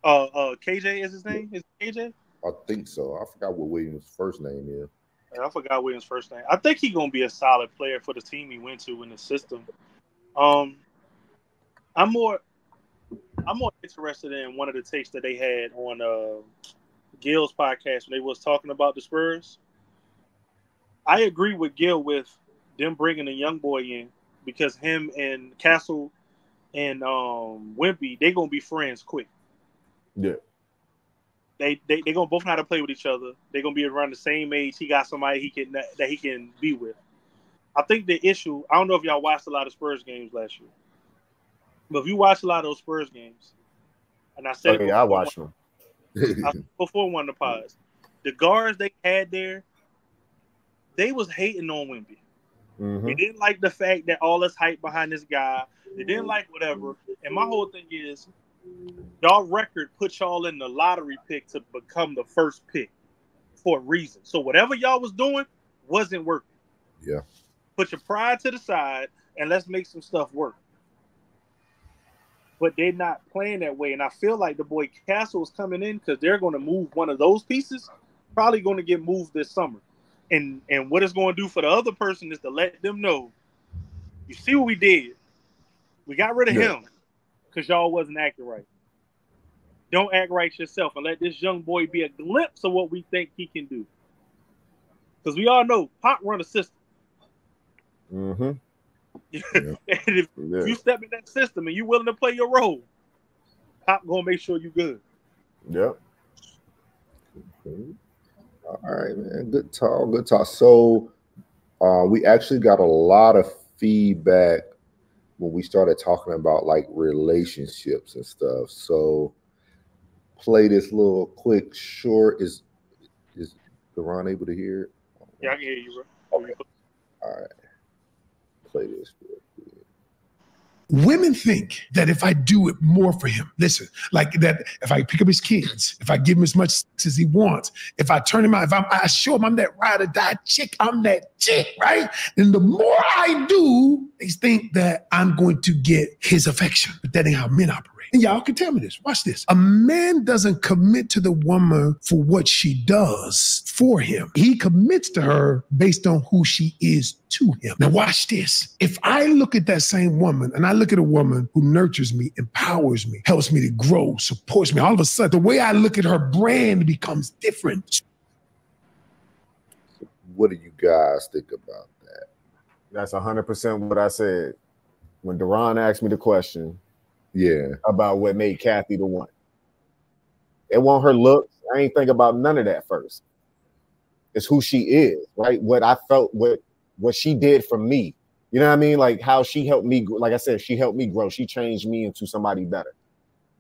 KJ is his name? Is it KJ? I think so. I forgot what Williams' first name is. I forgot Williams' first name. I think he's gonna be a solid player for the team he went to in the system. I'm more interested in one of the takes that they had on Gil's podcast when they was talking about the Spurs. I agree with Gil with them bringing a young boy in because him and Castle and Wimpy, they gonna be friends quick. Yeah. They gonna both know how to play with each other. They're gonna be around the same age. He got somebody that he can be with. I think the issue, I don't know if y'all watched a lot of Spurs games last year. But if you watch a lot of those Spurs games, and I said I watched them. Before one of the pods, the guards they had there, they was hating on Wemby. Mm-hmm. They didn't like the fact that all this hype behind this guy. They didn't like whatever. And my whole thing is, y'all record put y'all in the lottery pick to become the first pick for a reason. So whatever y'all was doing wasn't working. Yeah. Put your pride to the side and let's make some stuff work. But they're not playing that way. And I feel like the boy Castle is coming in because they're going to move one of those pieces, probably going to get moved this summer. And what it's going to do for the other person is to let them know, you see what we did? We got rid of him because y'all wasn't acting right. Don't act right yourself and let this young boy be a glimpse of what we think he can do. Because we all know Pop run a system. Mm-hmm. And if you step in that system and you willing to play your role, Pop gonna make sure you good. Yep. All right, man. Good talk. Good talk. So we actually got a lot of feedback when we started talking about like relationships and stuff. So play this little quick short. Is Deron able to hear it? Yeah, I can hear you, bro. Okay. All right. Play this real quick. Women think that if I do it more for him, listen, like that, if I pick up his kids, if I give him as much sex as he wants, if I turn him out, if I show him I'm that ride or die chick, I'm that chick, right? Then the more I do, they think that I'm going to get his affection. But that ain't how men operate. And y'all can tell me this. Watch this. A man doesn't commit to the woman for what she does for him. He commits to her based on who she is to him. Now watch this. If I look at that same woman and I look at a woman who nurtures me, empowers me, helps me to grow, supports me, all of a sudden, the way I look at her brand becomes different. What do you guys think about that? That's 100% what I said when Deron asked me the question. Yeah. About what made Kathy the one. It wasn't her looks. I ain't think about none of that first. It's who she is, right? What I felt, what she did for me. You know what I mean? Like how she helped me. Like I said, she helped me grow. She changed me into somebody better,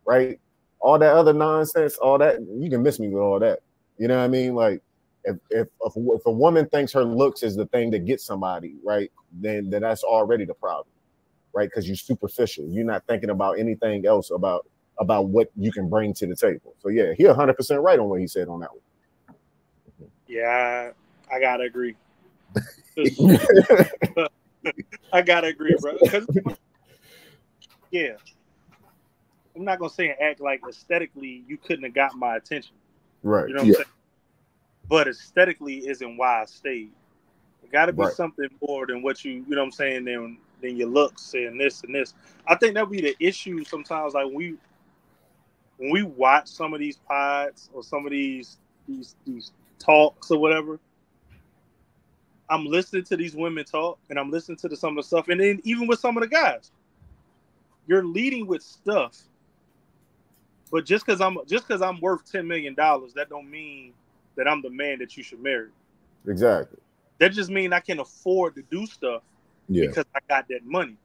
right? All that other nonsense, all that, you can miss me with all that. You know what I mean? Like if a woman thinks her looks is the thing that gets somebody, right, then that's already the problem. Right, because you're superficial. You're not thinking about anything else about what you can bring to the table. So yeah, he 100% right on what he said on that one. Yeah, I gotta agree. I gotta agree, bro. Yeah, I'm not gonna say and act like aesthetically you couldn't have got my attention. Right. You know what I'm saying? But aesthetically isn't why I stayed. It got to be something more than what you know what I'm saying, than your looks and this and this. I think that would be the issue sometimes. Like when we watch some of these pods or some of these talks or whatever, I'm listening to these women talk and I'm listening to some of the stuff. And then even with some of the guys, you're leading with stuff. But just because I'm worth $10 million, that don't mean that I'm the man that you should marry. Exactly. That just means I can afford to do stuff because I got that money.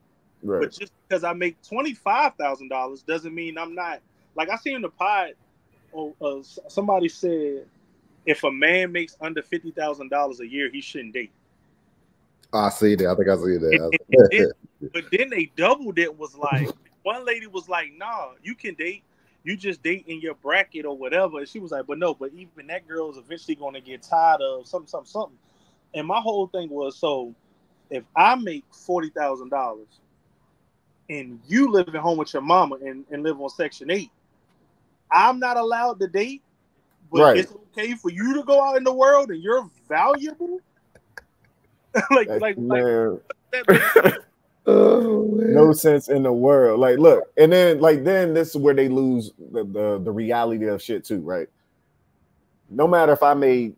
Right. But just because I make $25,000 doesn't mean I'm not. Like I seen in the pod, somebody said if a man makes under $50,000 a year, he shouldn't date. I see that. I think I see that. But then they doubled it. Was like one lady was like, "Nah, you can date. You just date in your bracket or whatever." And she was like, "But no, but even that girl is eventually going to get tired of something." And my whole thing was, so if I make $40,000 and you live at home with your mama and live on Section 8, I'm not allowed to date, but it's okay for you to go out in the world and you're valuable. No sense in the world. Like, look, and then this is where they lose the reality of shit too, right? No matter if I made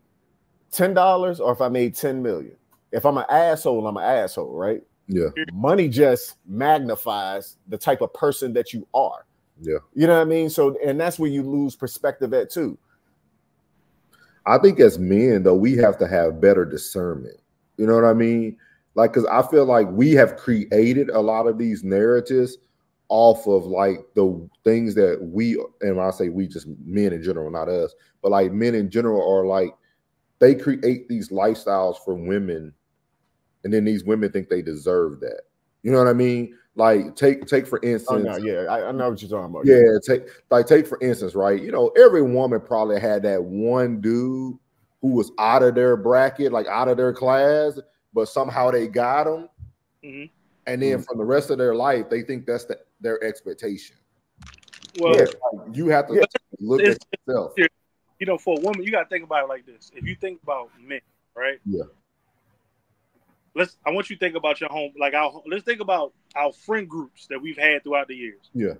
$10 or if I made 10 million. If I'm an asshole, I'm an asshole, right? Yeah. Money just magnifies the type of person that you are. Yeah. You know what I mean? So, and that's where you lose perspective at too. I think as men, though, we have to have better discernment. You know what I mean? Like, because I feel like we have created a lot of these narratives off of like the things that we, and when I say we, just men in general, not us, but like men in general are like, they create these lifestyles for women, and then these women think they deserve that. You know what I mean? Like take for instance. Oh, no, yeah, I know what you're talking about. Yeah, take for instance, right? You know, every woman probably had that one dude who was out of their bracket, like out of their class, but somehow they got them. Mhm. And then from the rest of their life, they think that's their expectation. Well, Like, you have to look at yourself. You know, for a woman, you got to think about it like this. If you think about men, right? Yeah. I want you to think about your home. Like, let's think about our friend groups that we've had throughout the years. Yeah.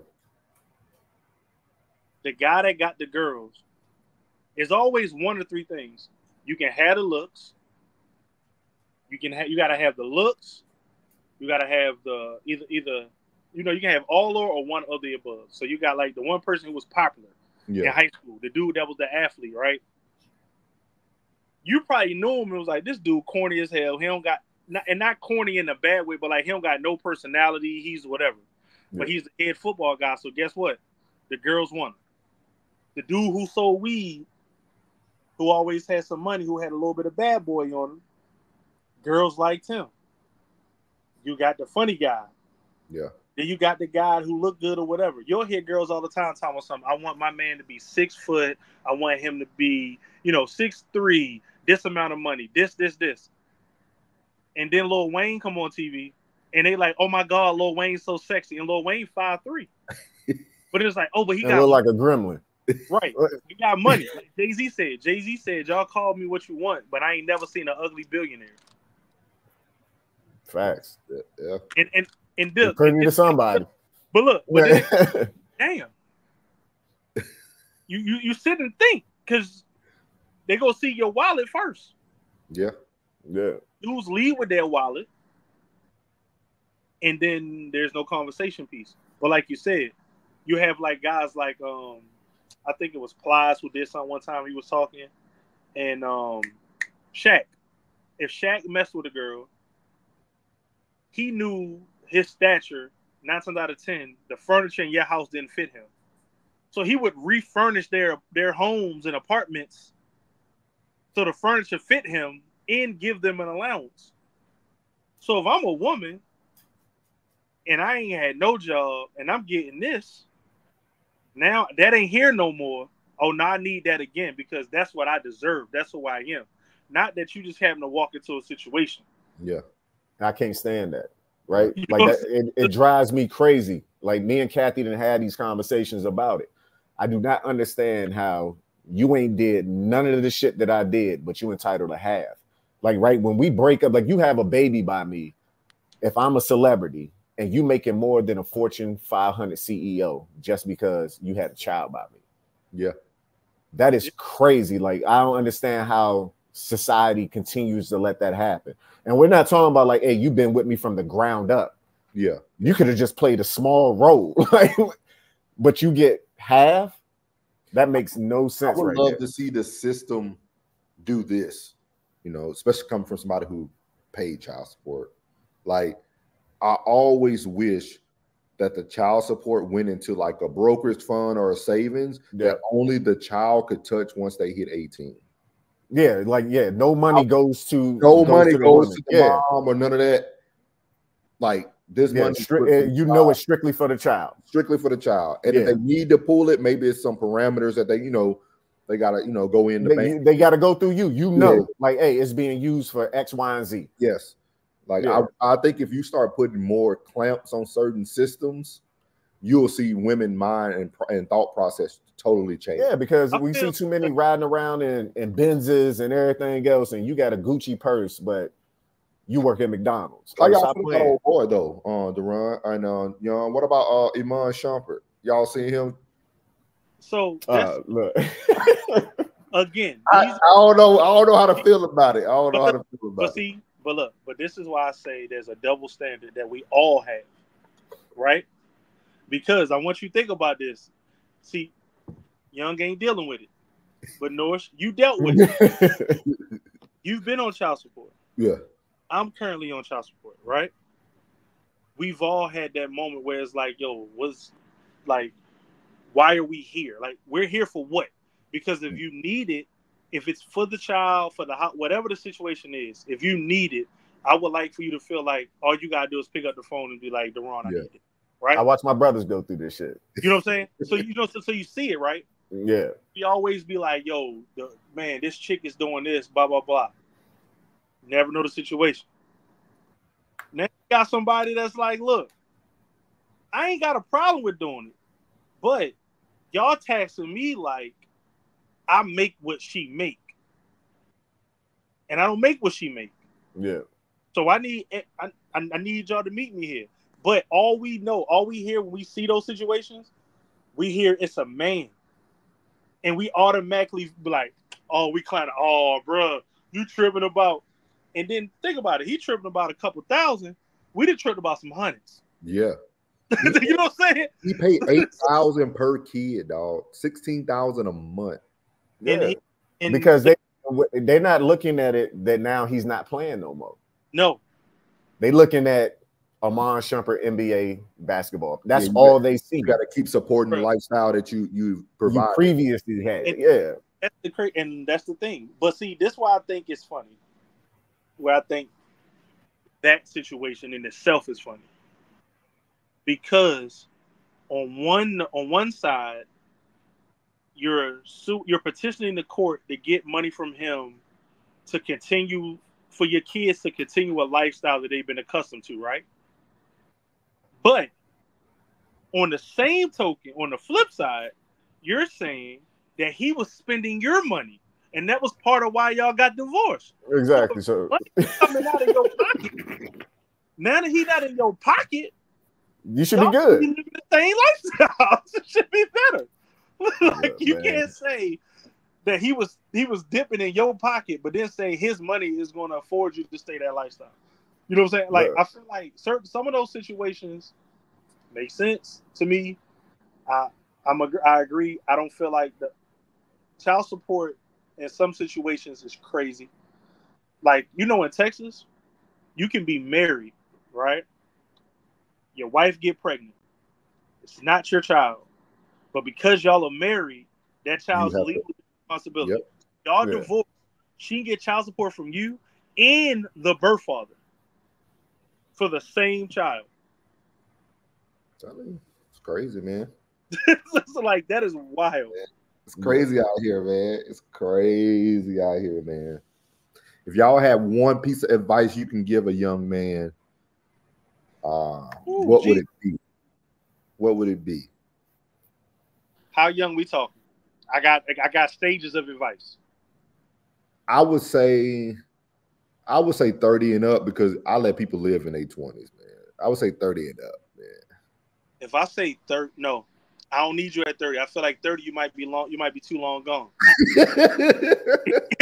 The guy that got the girls is always one of three things. You can have the looks. You got to have the looks. You got to have the either you know, you can have all or one of the above. So you got like the one person who was popular in high school, the dude that was the athlete, right? You probably knew him and was like, this dude corny as hell. He don't got not corny in a bad way, but like he don't got no personality. He's whatever. Yeah. But he's the head football guy. So guess what? The girls want him. The dude who sold weed, who always had some money, who had a little bit of bad boy on him, girls liked him. You got the funny guy. Yeah. Then you got the guy who looked good or whatever. You'll hear girls all the time talking about something. I want my man to be 6 foot. I want him to be, 6'3", this amount of money, this. And then Lil Wayne come on TV and they like, oh my God, Lil Wayne's so sexy. And Lil Wayne 5'3". But it's like, oh, but he got look like a gremlin. Right. He got money. Like Jay-Z said, y'all call me what you want, but I ain't never seen an ugly billionaire. Facts. Yeah. And Bill, pretty to somebody. But look, damn. You sit and think because they go see your wallet first. Yeah. Yeah. Dudes leave with their wallet, and then there's no conversation piece. But like you said, you have like guys like I think it was Plies who did something one time. He was talking, and Shaq. If Shaq messed with a girl, he knew his stature, 9 times out of 10, the furniture in your house didn't fit him. So he would refurnish their homes and apartments so the furniture fit him and give them an allowance. So if I'm a woman and I ain't had no job and I'm getting this, now that ain't here no more. Oh, now I need that again because that's what I deserve. That's who I am. Not that you just happen to walk into a situation. Yeah. I can't stand that. Right? Like that, it drives me crazy. Like me and Kathy didn't have these conversations about it. I do not understand how you ain't did none of the shit that I did, but you entitled to have. Like, right, when we break up, like you have a baby by me. If I'm a celebrity and you making more than a Fortune 500 CEO just because you had a child by me. Yeah. That is crazy. Like, I don't understand how society continues to let that happen. And we're not talking about like, hey, you've been with me from the ground up. Yeah. You could have just played a small role, but you get half. That makes no sense. I would love to see the system do this, especially coming from somebody who paid child support. Like, I always wish that the child support went into like a brokerage fund or a savings that only the child could touch once they hit 18. Yeah, no money goes to the mom or none of that. Like this money, it's strictly for the child. Strictly for the child. And if they need to pull it, maybe it's some parameters that they gotta, go in the bank. They gotta go through you. Like, hey, it's being used for X, Y, and Z. Yes. Like I think if you start putting more clamps on certain systems, you'll see women mind and thought process totally change. Yeah, because we see too many riding around in Benzes and everything else, and you got a Gucci purse, but you work at McDonald's. How y'all feel about old boy though, Deron and what about Iman Shumpert? Y'all seen him? So look. Again, I don't know how to feel about it. I don't know how to feel about it. But this is why I say there's a double standard that we all have, right? Because I want you to think about this. See, Young ain't dealing with it, but Norris, you dealt with it. You've been on child support. Yeah. I'm currently on child support, right? We've all had that moment where it's like, why are we here? Like, we're here for what? Because if you need it, if it's for the child, for the house, whatever the situation is, if you need it, I would like for you to feel like all you gotta do is pick up the phone and be like, Deron, I need it. Right? I watch my brothers go through this shit. You know what I'm saying? So so you see it, right? Yeah. We always be like, yo, man, this chick is doing this, blah, blah, blah. Never know the situation. got somebody that's like, look, I ain't got a problem with doing it, but y'all taxing me like I make what she make, and I don't make what she make. Yeah. So I need y'all to meet me here. But all we hear when we see those situations, we hear it's a man, and we automatically be like, oh, we clowning, oh, bro, you tripping about, and then think about it, he tripping about a couple thousand, we done tripped about some hundreds. Yeah. You know what I'm saying? He paid $8,000 per kid, dog. $16,000 a month. Yeah. Because they're not looking at it that now he's not playing no more. No. They looking at Amon Shumpert NBA basketball. That's all they see. You got to keep supporting the lifestyle that you provided. You previously had. Yeah. That's the thing. But see, this is why I think it's funny. Where I think that situation in itself is funny. Because on one side, you're petitioning the court to get money from him to continue for your kids to continue a lifestyle that they've been accustomed to, right? But on the same token, on the flip side, you're saying that he was spending your money, and that was part of why y'all got divorced. Exactly. So coming out of your pocket. Now that he's not in your pocket, you should be good. Living the same lifestyle. It should be better. Like you can't say that he was dipping in your pocket, but then say his money is going to afford you to stay that lifestyle. You know what I'm saying? Like I feel like some of those situations make sense to me. I agree. I don't feel like the child support in some situations is crazy. Like, you know, in Texas, you can be married, right? Your wife get pregnant. It's not your child. But because y'all are married, that child's legal responsibility. Yep. Y'all divorced, she can get child support from you and the birth father for the same child. It's crazy, man. So like, that is wild. It's crazy out here, man. It's crazy out here, man. If y'all have one piece of advice you can give a young man, what would it be? What would it be? How young we talking? I got stages of advice. I would say 30 and up, because I let people live in their 20s, man. I would say 30 and up, man. If I say 30, no, I don't need you at 30. I feel like 30, you might be too long gone.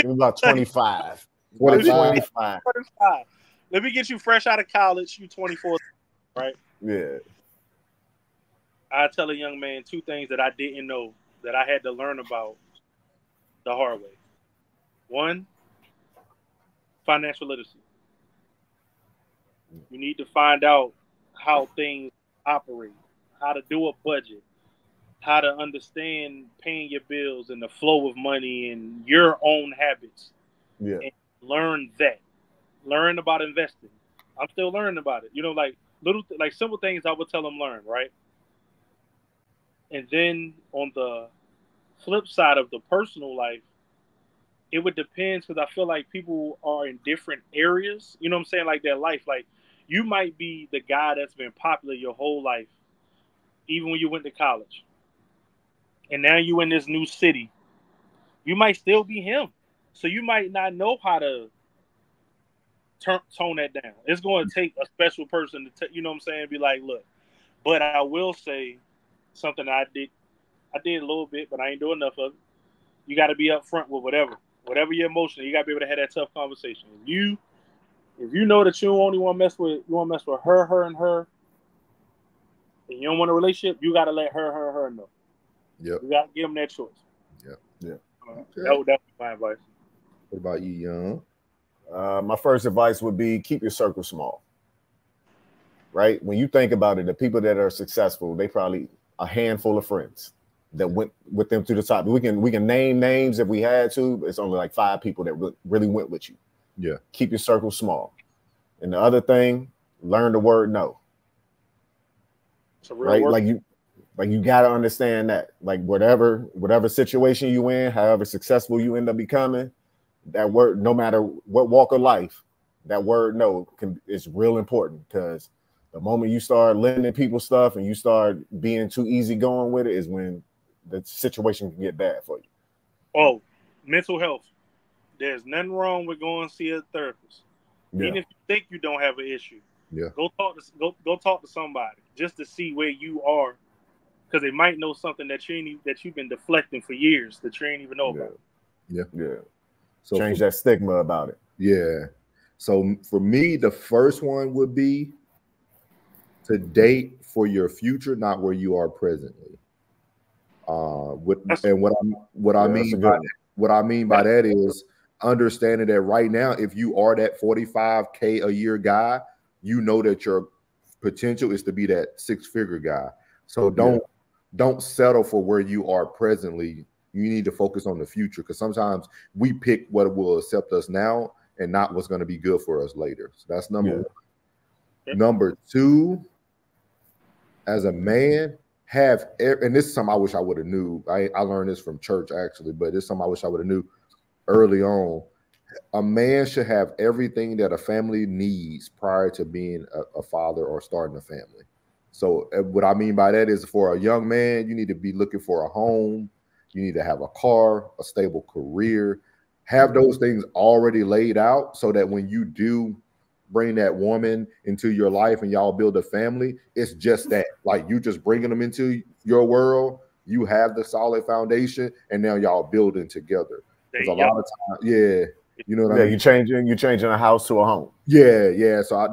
About 25. 25. Let me get you fresh out of college. You 24, right? Yeah. I tell a young man two things that I didn't know that I had to learn about the hard way. One, financial literacy. You need to find out how things operate, how to do a budget, how to understand paying your bills and the flow of money and your own habits. Yeah. And learn that. Learn about investing. I'm still learning about it. You know, like simple things I would tell them learn, right? And then on the flip side of the personal life, it would depend, because I feel like people are in different areas. You know what I'm saying? Like their life. Like you might be the guy that's been popular your whole life, even when you went to college. And now you in this new city. You might still be him. So you might not know how to tone that down. It's going to take a special person to, you know what I'm saying, be like, look. But I will say something I did a little bit, but I ain't doing enough of it. You got to be upfront with whatever your emotion. You got to be able to have that tough conversation. If you know that you only want to mess with her, and you don't want a relationship, you got to let her know. Yep. You got to give them that choice. Yep. Yeah. That would be my advice. What about you, Young? My first advice would be keep your circle small. Right? When you think about it, the people that are successful, they probably a handful of friends that went with them to the top. We can name names if we had to, but it's only like 5 people that really went with you. Yeah. Keep your circle small. And the other thing, learn the word no. It's a real right? word. Like you got to understand that. Like whatever situation you in, however successful you end up becoming, that word, no matter what walk of life, that word no is real important, because the moment you start lending people stuff and you start being too easygoing with it is when the situation can get bad for you. Oh, mental health. There's nothing wrong with going to see a therapist. Yeah. Even if you think you don't have an issue. Yeah. Go talk to somebody just to see where you are, because they might know something that you've been deflecting for years that you ain't even know about. Yeah. So change that stigma about it. Yeah. So for me, the first one would be to date for your future, not where you are presently. What I mean by that is understanding that right now, if you are that 45K a year guy, you know that your potential is to be that 6-figure guy. So don't settle for where you are presently. You need to focus on the future, because sometimes we pick what will accept us now and not what's going to be good for us later. So that's number one. Number two, as a man, and this is something I wish I would have knew. I learned this from church actually, but it's something I wish I would have knew early on. A man should have everything that a family needs prior to being a father or starting a family. So what I mean by that is, for a young man, you need to be looking for a home. You need to have a car, a stable career, have those things already laid out, so that when you do bring that woman into your life and y'all build a family, it's just that, like, you just bringing them into your world. You have the solid foundation, and now y'all building together. Because a lot of times, you know what I mean? You're changing a house to a home. Yeah. So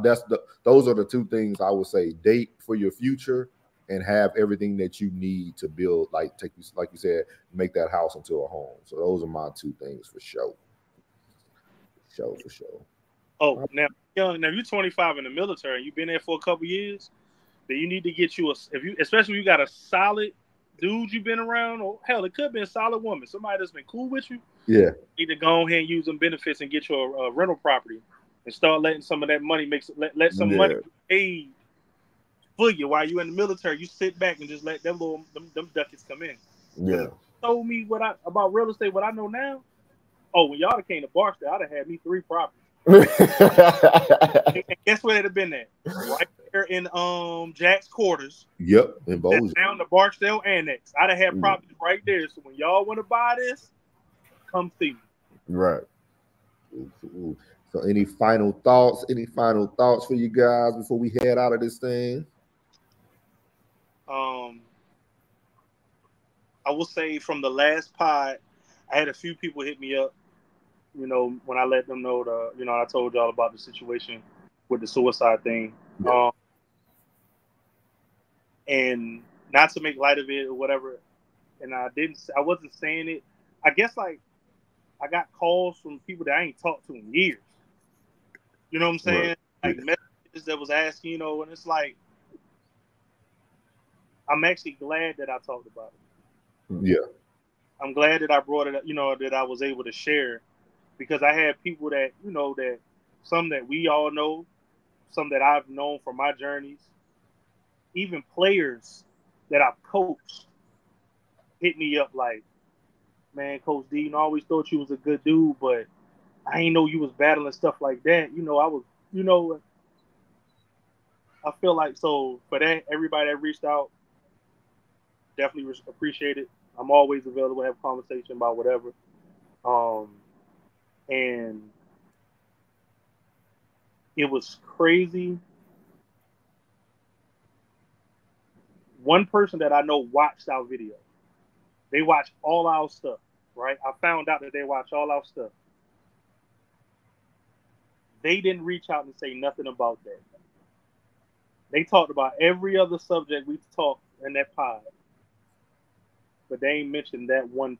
those are the two things I would say: date for your future and have everything that you need to build, like you said, make that house into a home. So those are my two things for sure. For sure. Oh, now you're 25 in the military and you've been there for a couple years, then you need to get you especially if you got a solid dude you've been around, or hell, it could be a solid woman, somebody that's been cool with you. Yeah. You need to go ahead and use them benefits and get you a rental property and start letting some of that money let some money paid for you while you're in the military. You sit back and just let them ducats come in. Yeah. Told me about real estate, what I know now. Oh, when y'all came to Barstow, I'd have had me 3 properties. And guess where it'd have been at? Right there in Jack's quarters. Yep, in Bozeman. Down the Barstow Annex. I'd have had properties right there. So when y'all want to buy this, come see me. Right. Ooh. So any final thoughts? Any final thoughts for you guys before we head out of this thing? I will say from the last pod, I had a few people hit me up. You know, when I let them know I told y'all about the situation with the suicide thing. Yeah. And not to make light of it or whatever. And I wasn't saying it. I guess like I got calls from people that I ain't talked to in years. You know what I'm saying? Right. Like messages that was asking, and it's like, I'm actually glad that I talked about it. Yeah. I'm glad that I brought it up, that I was able to share, because I had people that, that some that we all know, some that I've known from my journeys, even players that I've coached hit me up like, man, Coach D, I always thought you was a good dude, but I ain't know you was battling stuff like that. I was, I feel like, so for that, everybody that reached out, definitely appreciate it. I'm always available to have a conversation about whatever. And it was crazy. One person that I know watched our video. They watch all our stuff, right? I found out that they watch all our stuff. They didn't reach out and say nothing about that. They talked about every other subject we talked in that pod, but they ain't mentioned that one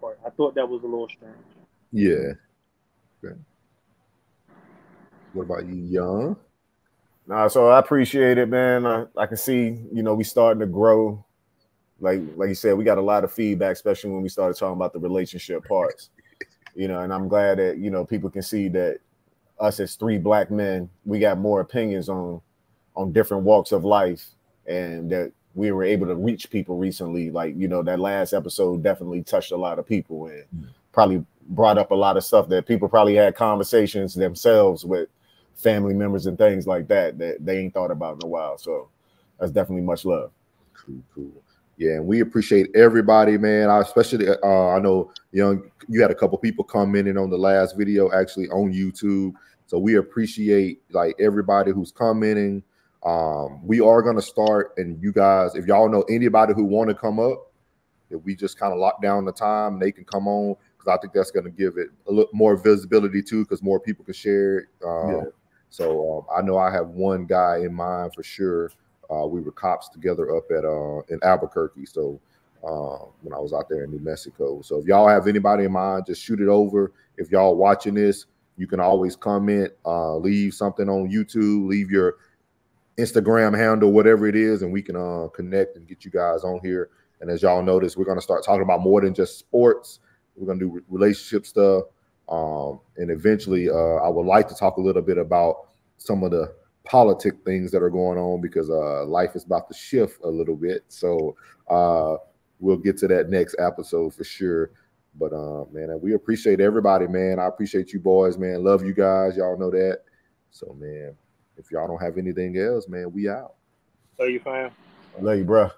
part. I thought that was a little strange. Yeah. Okay. What about you, Young? Nah, so I appreciate it, man. I can see, we starting to grow. Like you said, we got a lot of feedback, especially when we started talking about the relationship parts. And I'm glad that, people can see that us as 3 Black men, we got more opinions on different walks of life, and that we were able to reach people recently. Like, that last episode definitely touched a lot of people and probably brought up a lot of stuff that people probably had conversations themselves with family members and things like that they ain't thought about in a while. So that's definitely much love. Cool. Yeah, and we appreciate everybody, man. I especially I know you had a couple people commenting on the last video actually on YouTube. So we appreciate like everybody who's commenting. We are gonna start, and you guys, if y'all know anybody who want to come up, if we just kind of lock down the time, they can come on, because I think that's going to give it a little more visibility too, because more people can share it. So I know I have one guy in mind for sure. We were cops together up at in Albuquerque. So when I was out there in New Mexico. So if y'all have anybody in mind, just shoot it over. If y'all watching this, you can always comment, leave something on YouTube, leave your Instagram handle, whatever it is, and we can connect and get you guys on here. And as y'all notice, we're going to start talking about more than just sports. We're going to do relationship stuff. And eventually, I would like to talk a little bit about some of the politic things that are going on, because life is about to shift a little bit. So we'll get to that next episode for sure. But, man, we appreciate everybody, man. I appreciate you boys, man. Love you guys. Y'all know that. So, man, if y'all don't have anything else, man, we out. Love you, fam. Love you, bro.